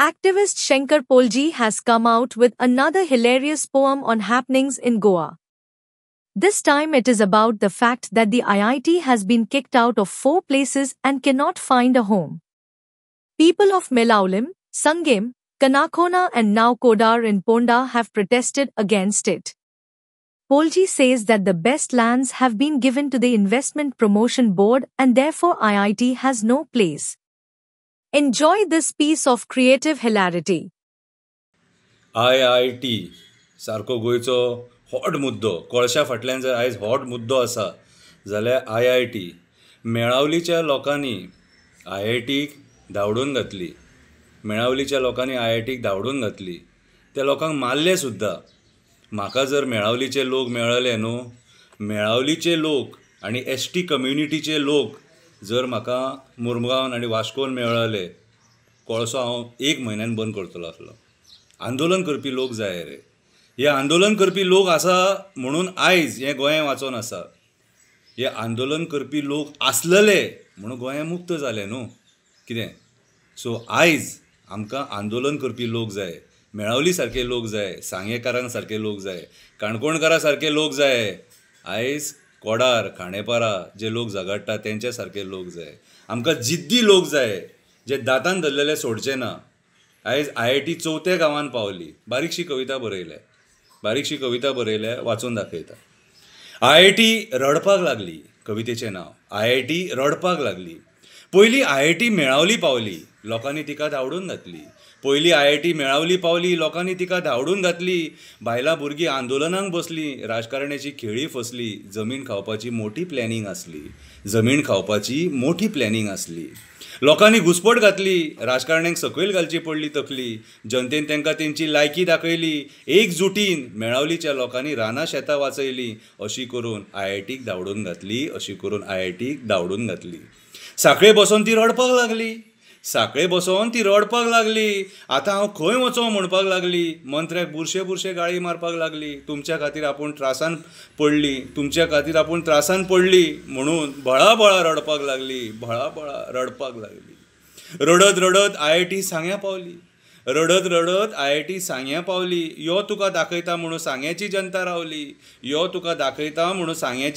Activist Shankar Polji has come out with another hilarious poem on happenings in Goa. This time it is about the fact that the IIT has been kicked out of 4 places and cannot find a home. People of Melaulim, Sangem, Kanakona and now Kodar in Ponda have protested against it. Polji says that the best lands have been given to the Investment Promotion Board and therefore IIT has no place. Enjoy this piece of creative hilarity. IIT सारको गोयचो hot मुद्दो कोळशा फाटल्यान जर आयज hot मुद्दो आसा जाल्यार IIT मेळावलीच्या लोकांनी IITक धांवडून घातली. मेळावलीच्या लोकांनी IITक धांवडून घातली. त्या लोकांक मारले सुद्दां. म्हाका जर मेळावलीचे लोक मेळले न्हू, मेळावलीचे लोक आनी ST कम्युनिटीचे लोक जर म्हाका मुरगांवन आनी वास्कोन मेळले, कोळसो हांव 1 म्हयन्यान बंद करतलो आसलो. आंदोलन करपी लोक जाय रे. हे आंदोलन करपी लोक आसा म्हणून आयज हें गोंय वाचोन आसा. हे आंदोलन करपी लोक आसलेले म्हणून गोंय मुक्त जालें न्हू. कितें? सो आयज आमकां आंदोलन करपी लोक जाय. मेळावली सारके लोक जाय, सांगेकारां सारके लोक जाय, काणकोणकारां सारके लोक जाय. आयज कोडार, खांडेपारा जे लोक झगडटा तेंच्या सारके लोक जाय. आमकां जिद्दी लोक जाय जे दातान धरलेले सोडचे ना. आयज IIT 4थ्या गांवांत पावली. बारीकशी कविता बरयल्या वाचून दाखयता. IIT रडपाक लागली. कवितेचें नांव IIT रडपाक लागली. पयलीं IIT मेळावली पावली, लोकांनी तिका धांवडून घातली. पयलीं IIT मेळावली पावली, लोकांनी तिका धांवडून घातली. बायलां भुरगीं आंदोलनांक बसलीं, राजकारण्याची खेळी फसली. जमीन खावपाची मोठी प्लॅनिंग आसली. लोकांनी घुसपट घातली. राजकारण्यांक सकयल घालची पडली तकली. जनतेन तांकां तेंची लायकी दाखयली. एकजुटीन मेळावलीच्या लोकांनी रानां शेतां वाचयलीं. अशी करून IITक धांवडून घातली. साखळे बसोन ती रडपाक लागली. आतां हांव खंय वचों म्हणपाक लागली. मंत्र्याक बुरशे गाळी मारपाक लागली. तुमच्या खातीर आपूण त्रासान पडली म्हणून भळा रडपाक लागली. रडत IIT सांग्या पावली. यो तुका दाखयता म्हणून सांग्याची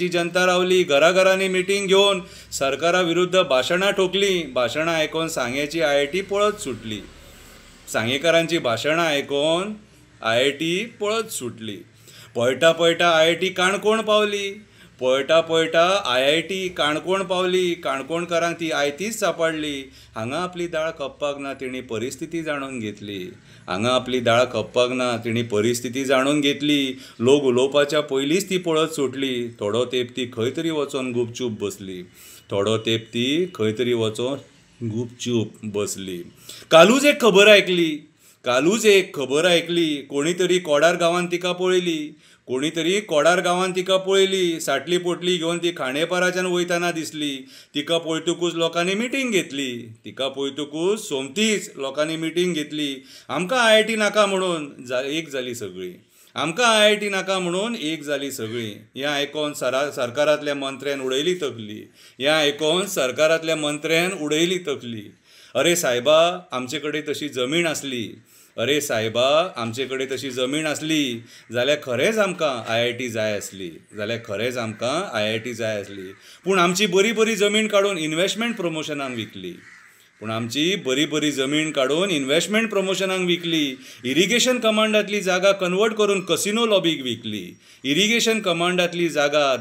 जनता रावली. घरांनी मिटींग घेवन सरकारा विरुद्ध भाशणां ठोकली. भाशणां आयकोन सांग्याची IIT पळत सुटली. सांगेकारांची भाशणां आयकोन IIT पळत सुटली. पळटा IIT काणकोण पावली. काणकोणकारांक ती आयतीच सापडली. हांगा आपली दाळ खपपाक ना, तिणी परिस्थिती जाणून घेतली. लोक उलोवपाच्या पयलींच ती पळत सुटली. थोडो तेंप ती खंय तरी वचोन गुपचूप बसली. कालूच एक खबर आयकली. कोणी तरी कोडार गांवांत तिका पळयली. साटली पोटली घेवन ती खांडेपाराच्यान वयताना दिसली. तिका पळयतकूच लोकांनी मिटींग घेतली. आमकां IIT नाका म्हणून एक जाली सगळीं. हें आयकोन सरकारांतल्या मंत्र्यान उडयली तकली. अरे सायबा, आमचे कडेन तशी जमीन आसली जाल्यार खरेंच आमकां IIT जाय आसली. पूण आमची बरी जमीन काडून इन्व्हेस्टमेंट प्रमोशनांक विकली. इरिगेशन कमांडांतली जागा कन्वर्ट करून कसिनो लॉबीक विकली. इरिगेशन कमांडांतली जागा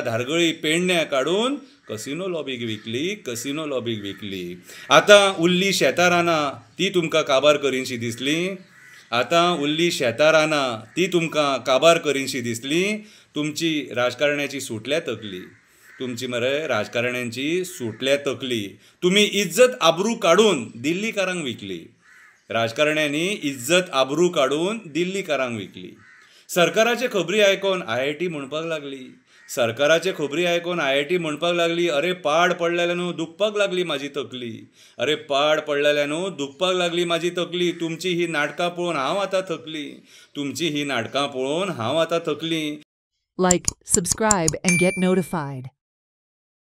धारगळी पेडण्या काडून कसिनो लॉबीक विकली. आतां उरलीं शेतां रानां ती तुमकां काबार करीनशी दिसली. तुमची राजकारण्याची सुटल्या तकली. तुमी इज्जत आबरू काडून दिल्लीकारांक विकली. सरकाराचे खबरी आयकोन IIT म्हणपाक लागली. अरे पाड पडलेल्यान दुखपाक लागली म्हाजी तकली. तुमची ही नाटकां पळोवन हांव आतां थकली. Like, subscribe and get notified.